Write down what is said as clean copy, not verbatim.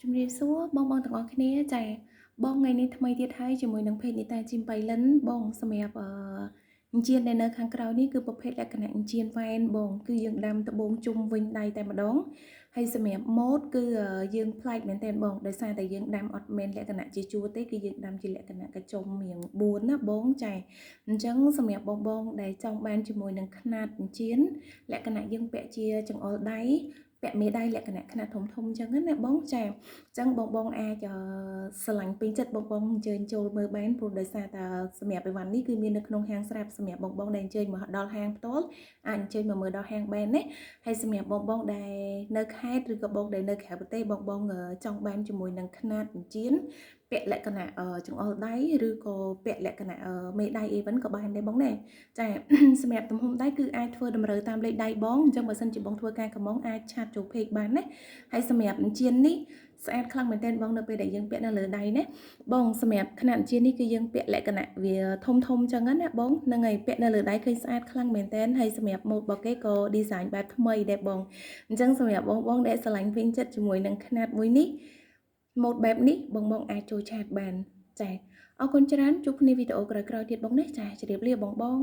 ជំរាបសួរបងៗទាំងអស់គ្នាចា៎បងថ្ងៃនេះថ្មីទៀតហើយជាមួយនឹងភេទនីតាជីមបៃលិនបងសម្រាប់អញ្ជៀនដែលនៅខាងក្រៅនេះគឺប្រភេទលក្ខណៈអញ្ជៀនវ៉ែនបងគឺយើងដាំត្បូងជុំវិញដៃតែម្ដងហើយសម្រាប់ម៉ូតគឺយើងប្លែកមែនទែនបងដោយសារតែយើងដាំអត់មែនលក្ខណៈជាជួរទេគឺយើងដាំជាលក្ខណៈកញ្ចុំរៀង4ណាបងចា៎អញ្ចឹងសម្រាប់បងដែលចង់បានជាមួយនឹងខ្នាតអញ្ជៀនលក្ខណៈយើងពាក់ជាចង្អុលដៃពាក់មេដៃលក្ខណៈខ្នាតធំអញ្ចឹងណាបងចា៎ ចឹងបងអាចស្រឡាញ់ពេញចិត្តបងអញ្ជើញចូលមើលបានព្រោះដោយសារតែសម្រាប់អីវ៉ាន់នេះគឺមាននៅក្នុងហាងស្រាប់សម្រាប់បងដែលអញ្ជើញមកដល់ហាងផ្ទាល់អាចអញ្ជើញមកមើលដល់ហាងបានណាហើយសម្រាប់បងដែលនៅខេត្តឬក៏បងដែលនៅក្រៅប្រទេសបងចង់បានជាមួយនឹងខ្នាតអញ្ជៀនពាក់លក្ខណៈចង្អុលដៃឬក៏ពាក់លក្ខណៈមេដៃអីវិញក៏បានដែរបងណាចាសម្រាប់ទំហំដៃគឺអាចធ្វើតម្រូវតាមលេខដៃបងអញ្ចឹងបើសិនជាបងធ្វើការកម្មងអាចឆាតចូលពេកបានណាហើយសម្រាប់អញ្ជៀននេះ ស្អាតខ្លាំងមែនទែនបងនៅពេលដែលយើងពាក់នៅលើដៃណាបងសម្រាប់ខ្នាតអញ្ជៀននេះគឺយើងពាក់លក្ខណៈវាធំចឹងណាបងហ្នឹងហើយពាក់នៅលើដៃឃើញស្អាតខ្លាំងមែនទែនហើយសម្រាប់ម៉ូដរបស់គេក៏ design បែបថ្មីដែរបងអញ្ចឹងសម្រាប់បងដែលស្រឡាញ់ពេញចិត្តជាមួយនឹងខ្នាតមួយនេះម៉ូដបែបនេះបងអាចចូលឆាតបានចាអរគុណច្រើនជួបគ្នាវីដេអូក្រោយៗទៀតបងណាចាជម្រាបលាបង